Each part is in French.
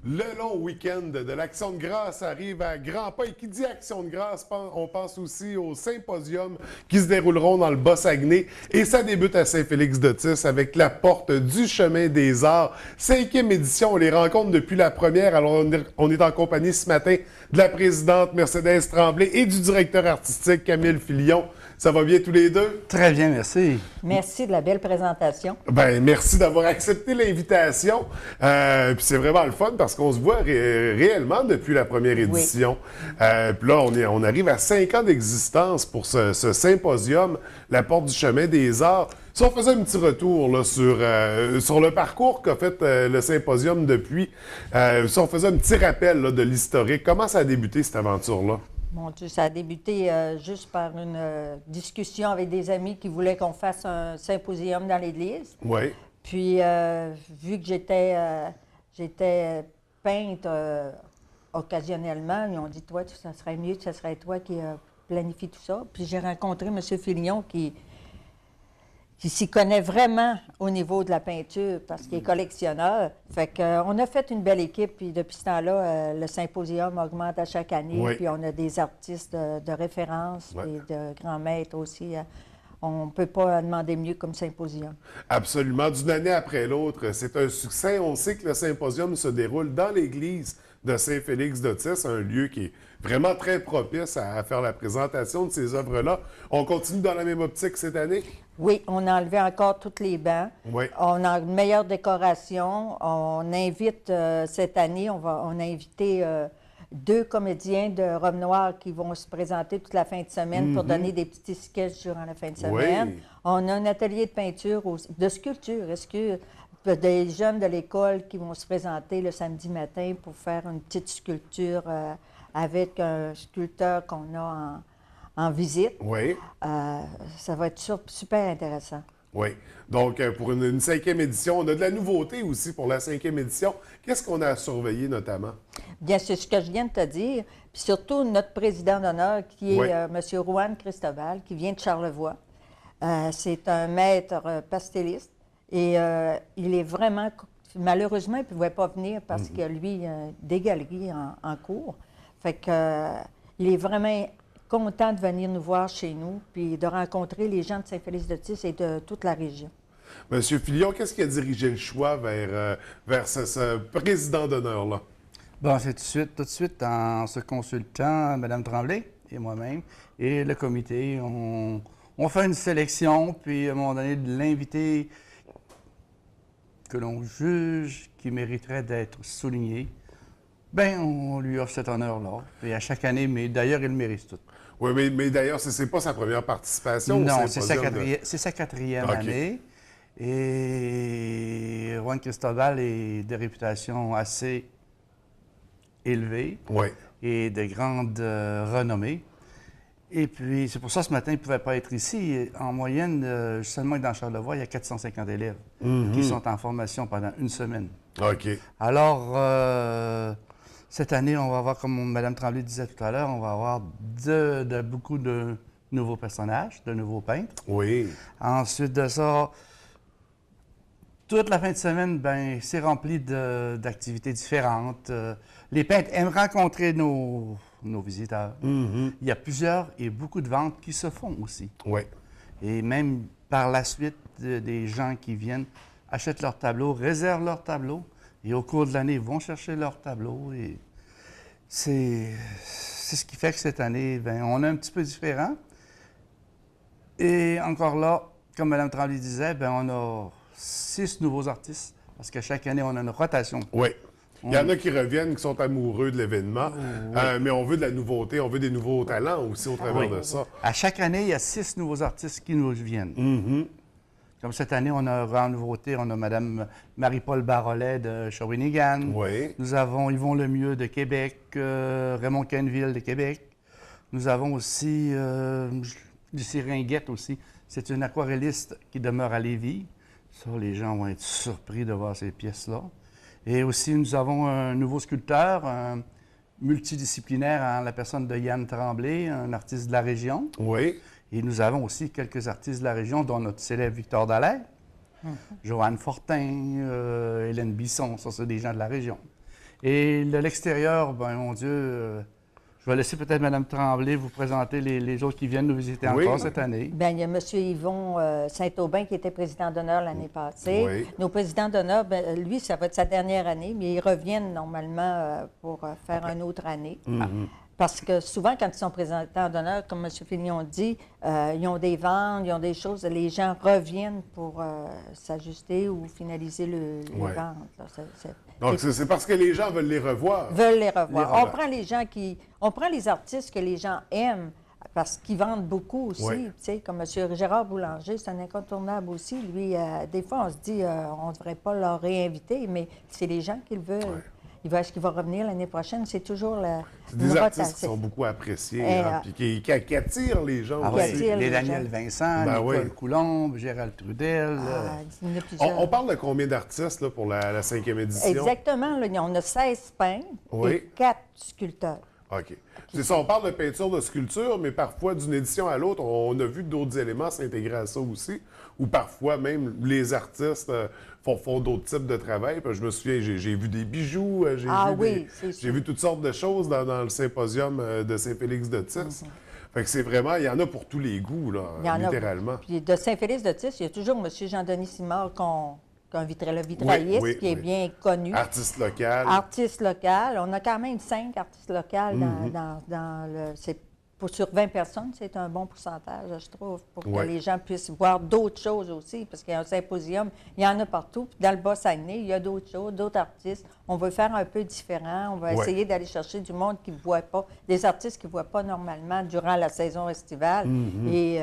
Le long week-end de l'Action de grâce arrive à grands pas. Et qui dit Action de grâce, on pense aussi aux symposiums qui se dérouleront dans le Bas-Saguenay. Et ça débute à Saint-Félix-d'Otis avec la porte du Chemin des Arts. 5e édition, on les rencontre depuis la première. Alors, on est en compagnie ce matin de la présidente Mercedes Tremblay et du directeur artistique Camille Filion. Ça va bien tous les deux? Très bien, merci. Merci de la belle présentation. Ben, merci d'avoir accepté l'invitation. Puis c'est vraiment le fun parce qu'on se voit réellement depuis la première édition. Puis là, on arrive à 5 ans d'existence pour ce symposium, la Porte du Chemin des Arts. Si on faisait un petit retour là, sur le parcours qu'a fait le symposium depuis, si on faisait un petit rappel là, de l'historique, comment ça a débuté cette aventure-là? Mon Dieu, ça a débuté juste par une discussion avec des amis qui voulaient qu'on fasse un symposium dans l'église. Oui. Puis, vu que j'étais peintre occasionnellement, ils ont dit, toi, ça serait mieux que ce serait toi qui planifie tout ça. Puis j'ai rencontré M. Filion qui s'y connaît vraiment au niveau de la peinture parce qu'il est collectionneur. Fait qu'on a fait une belle équipe, puis depuis ce temps-là, le symposium augmente à chaque année, Oui. puis on a des artistes de référence, Oui. et de grands maîtres aussi. On ne peut pas demander mieux comme symposium. Absolument. D'une année après l'autre, c'est un succès. On sait que le symposium se déroule dans l'église de Saint-Félix-d'Otis, un lieu qui est vraiment très propice à faire la présentation de ces œuvres-là. On continue dans la même optique cette année? Oui, on a enlevé encore toutes les bancs. Oui. On a une meilleure décoration. On invite, cette année, on a invité 2 comédiens de Rome Noire qui vont se présenter toute la fin de semaine pour donner des petits sketchs durant la fin de semaine. Oui. On a un atelier de peinture, aussi, de sculpture. Est-ce que des jeunes de l'école qui vont se présenter le samedi matin pour faire une petite sculpture avec un sculpteur qu'on a en visite. Oui. Ça va être super intéressant. Oui. Donc, pour une 5e édition, on a de la nouveauté aussi pour la 5e édition. Qu'est-ce qu'on a à surveiller notamment? Bien, c'est ce que je viens de te dire. Puis surtout, notre président d'honneur, qui est Oui. M. Juan Cristobal, qui vient de Charlevoix. C'est un maître pastelliste. Et il est vraiment... Malheureusement, il ne pouvait pas venir parce que lui, il a des galeries en cours. Fait que il est vraiment content de venir nous voir chez nous puis de rencontrer les gens de Saint-Félix-d'Otis et de toute la région. Monsieur Filion, qu'est-ce qui a dirigé le choix vers ce président d'honneur-là? Bon, c'est tout de suite, en se consultant Mme Tremblay et moi-même et le comité, on fait une sélection, puis à un moment donné, de l'invité que l'on juge qui mériterait d'être souligné, bien, on lui offre cet honneur-là. Et à chaque année, mais d'ailleurs, il le mérite tout. Oui, mais d'ailleurs, ce n'est pas sa première participation au Non, c'est symposium sa quatrième OK. année. Et Juan Cristobal est de réputation assez élevée Oui. et de grande renommée. Et puis, c'est pour ça, ce matin, il ne pouvait pas être ici. En moyenne, seulement dans Charlevoix, il y a 450 élèves qui sont en formation pendant une semaine. OK. Alors, cette année, on va avoir, comme Mme Tremblay disait tout à l'heure, on va avoir beaucoup de nouveaux personnages, de nouveaux peintres. Oui. Ensuite de ça, toute la fin de semaine, ben, c'est rempli d'activités différentes. Les peintres aiment rencontrer nos visiteurs. Il y a plusieurs et beaucoup de ventes qui se font aussi. Oui. Et même par la suite, des gens qui viennent, achètent leur tableau, réservent leur tableau, et au cours de l'année, vont chercher leur tableau. Et c'est ce qui fait que cette année, ben, on est un petit peu différent. Et encore là, comme Mme Tremblay disait, ben, on a 6 nouveaux artistes, parce que chaque année, on a une rotation. Oui. Il y en a qui reviennent, qui sont amoureux de l'événement, mais on veut de la nouveauté, on veut des nouveaux talents aussi au travers de ça. À chaque année, il y a 6 nouveaux artistes qui nous viennent. Comme cette année, on a en nouveauté, on a Mme Marie-Paul Barolet de Shawinigan. Oui. Nous avons Yvon Lemieux de Québec, Raymond Canville de Québec. Nous avons aussi Lucie Ringuette aussi. C'est une aquarelliste qui demeure à Lévis. Ça, les gens vont être surpris de voir ces pièces-là. Et aussi, nous avons un nouveau sculpteur, un multidisciplinaire en la personne de Yann Tremblay, un artiste de la région. Oui. Et nous avons aussi quelques artistes de la région, dont notre célèbre Victor Dallaire, Joanne Fortin, Hélène Bisson, ça, c'est des gens de la région. Et de l'extérieur, ben mon Dieu, je vais laisser peut-être Mme Tremblay vous présenter les autres qui viennent nous visiter encore cette année. Bien, il y a M. Yvon Saint-Aubin qui était président d'honneur l'année passée. Oui. Nos présidents d'honneur, ben, lui, ça va être sa dernière année, mais ils reviennent normalement pour faire une autre année. Parce que souvent, quand ils sont présidents d'honneur, comme M. Fillon dit, ils ont des ventes, ils ont des choses, les gens reviennent pour s'ajuster ou finaliser les ventes. Là. Donc, c'est parce que les gens veulent les revoir. Veulent les revoir. On prend les gens on prend les artistes que les gens aiment parce qu'ils vendent beaucoup aussi. Oui. Tu sais, comme M. Gérard Boulanger, c'est un incontournable aussi. Lui, des fois, on se dit, on ne devrait pas le réinviter, mais c'est les gens qui le veulent. Ouais. Est-ce qu'il va revenir l'année prochaine? C'est toujours C'est des artistes qui sont beaucoup appréciés, puis qui attirent les gens Ah aussi. oui, les Daniel Vincent, Nicole Coulombe, Gérald Trudel. il y en a plusieurs. On parle de combien d'artistes là, pour la 5e édition? Exactement. Là, on a 16 peintres et 4 sculpteurs. OK. C'est ça, on parle de peinture, de sculpture, mais parfois, d'une édition à l'autre, on a vu d'autres éléments s'intégrer à ça aussi, ou parfois même les artistes font d'autres types de travail. Puis je me souviens, j'ai vu des bijoux, j'ai vu toutes sortes de choses dans le symposium de Saint-Félix-de-Tis. Fait que c'est vraiment, il y en a pour tous les goûts, là, littéralement. Puis de Saint-Félix-de-Tis, il y a toujours M. Jean-Denis Simard, le vitrailliste, qui est bien connu. Artiste local. Artiste local. On a quand même 5 artistes locaux dans le... Sur 20 personnes, c'est un bon pourcentage, je trouve, pour que les gens puissent voir d'autres choses aussi, parce qu'il y a un symposium, il y en a partout. Puis dans le Bas-Saguenay, il y a d'autres choses, d'autres artistes. On veut faire un peu différent. On va essayer d'aller chercher du monde qui ne voit pas, des artistes qui ne voient pas normalement durant la saison estivale. Et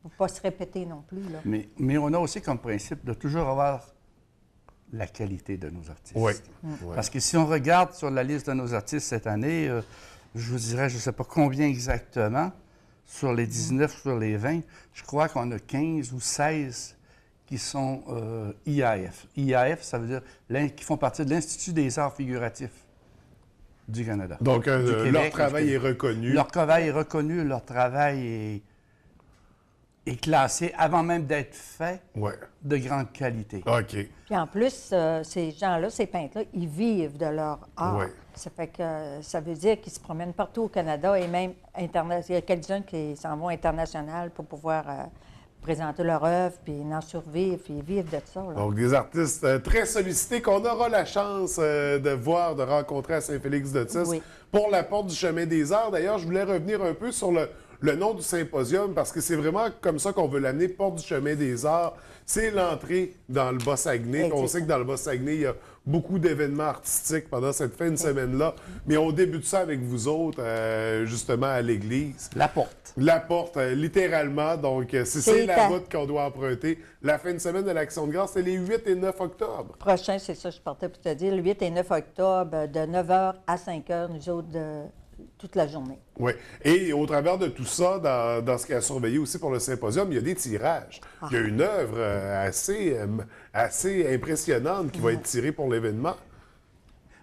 pour ne pas se répéter non plus. Là. Mais on a aussi comme principe de toujours avoir la qualité de nos artistes. Oui. Parce que si on regarde sur la liste de nos artistes cette année, je vous dirais, je ne sais pas combien exactement, sur les 19, sur les 20, je crois qu'on a 15 ou 16 qui sont IAF. IAF, ça veut dire qui font partie de l'Institut des arts figuratifs du Canada. Donc, du Québec, leur travail est reconnu. Leur travail est reconnu, leur travail est classé avant même d'être fait de grande qualité. OK. Puis en plus, ces gens-là, ces peintres-là, ils vivent de leur art. Ça fait que ça veut dire qu'ils se promènent partout au Canada et même international. Il y a quelques-uns qui s'en vont international pour pouvoir présenter leur œuvre, puis en survivre, puis vivre de ça. Là. Donc, des artistes très sollicités qu'on aura la chance de voir, de rencontrer à Saint-Félix-de-Tis pour la Porte du Chemin des Arts. D'ailleurs, je voulais revenir un peu sur le nom du symposium, parce que c'est vraiment comme ça qu'on veut l'amener, Porte du Chemin des Arts. C'est l'entrée dans le Bas-Saguenay. On sait que dans le Bas-Saguenay, il y a beaucoup d'événements artistiques pendant cette fin de semaine-là. Mais on débute ça avec vous autres, justement, à l'église. La Porte. La Porte, littéralement. Donc, c'est la route qu'on doit emprunter. La fin de semaine de l'Action de grâce, c'est les 8 et 9 octobre. Prochain, c'est ça, je partais pour te dire. Le 8 et 9 octobre, de 9h à 5h, nous autres, toute la journée. Oui. Et au travers de tout ça, dans ce qui a surveillé aussi pour le symposium, il y a des tirages. Il y a une œuvre assez impressionnante qui va être tirée pour l'événement.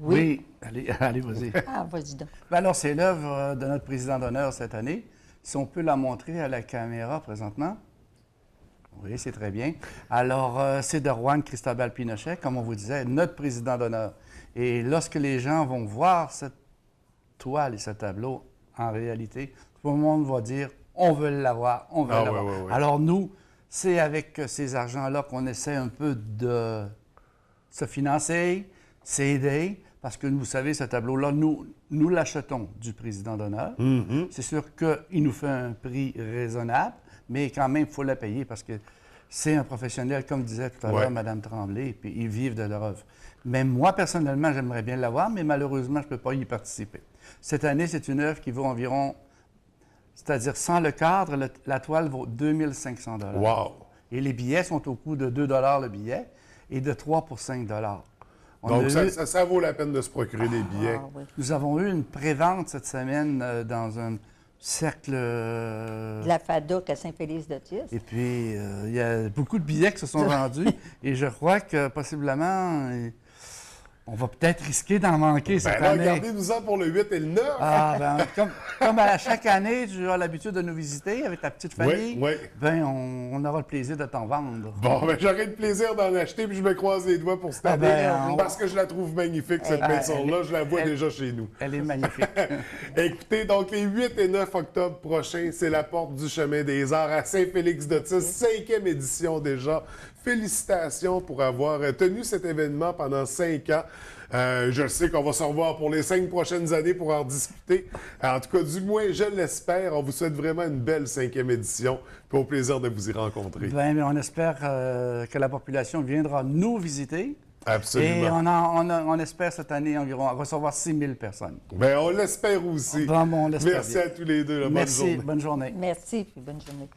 Oui. Allez, vas-y. Vas-y donc. Alors, c'est l'œuvre de notre président d'honneur cette année. Si on peut la montrer à la caméra présentement. Oui, c'est très bien. Alors, c'est de Juan Cristobal Pinochet, comme on vous disait, notre président d'honneur. Et lorsque les gens vont voir cette toile et ce tableau, en réalité, tout le monde va dire « on veut l'avoir, on veut l'avoir ». Alors nous, c'est avec ces argents-là qu'on essaie un peu de se financer, s'aider, parce que vous savez, ce tableau-là, nous l'achetons du président d'honneur. C'est sûr qu'il nous fait un prix raisonnable, mais quand même, il faut le payer parce que c'est un professionnel, comme disait tout à l'heure Mme Tremblay, puis ils vivent de leur œuvre. Mais moi, personnellement, j'aimerais bien l'avoir, mais malheureusement, je ne peux pas y participer. Cette année, c'est une œuvre qui vaut environ, c'est-à-dire sans le cadre, la toile vaut 2500 $. Wow! Et les billets sont au coût de 2 $ le billet et de 3 pour 5 $. Donc, ça vaut la peine de se procurer des billets. Nous avons eu une pré-vente cette semaine dans un cercle... de la FADOC à Saint-Félix-de-Tis. Et puis, il y a beaucoup de billets qui se sont vendus et je crois que possiblement... On va peut-être risquer d'en manquer cette Ben là, année. gardez-nous-en pour le 8 et le 9. Ah, ben, comme à chaque année, tu as l'habitude de nous visiter avec ta petite famille, Oui. ben, on aura le plaisir de t'en vendre. Bon, ben j'aurai le plaisir d'en acheter, puis je me croise les doigts pour cette Ah année, ben, parce que je la trouve magnifique, cette peinture-là. Je la vois déjà chez nous. Elle est magnifique. Écoutez, donc les 8 et 9 octobre prochains, c'est la Porte du Chemin des Arts à Saint-Félix-d'Otis, 5e édition déjà. Félicitations pour avoir tenu cet événement pendant 5 ans. Je sais qu'on va se revoir pour les 5 prochaines années pour en discuter. En tout cas, du moins, je l'espère. On vous souhaite vraiment une belle 5e édition. Puis au plaisir de vous y rencontrer. Ben, mais on espère que la population viendra nous visiter. Absolument. Et on espère cette année environ recevoir 6 000 personnes. Ben, on l'espère aussi. Vraiment, on l'espère Merci bien. à tous les deux. Bonne Merci, journée. bonne journée. Merci, puis bonne journée.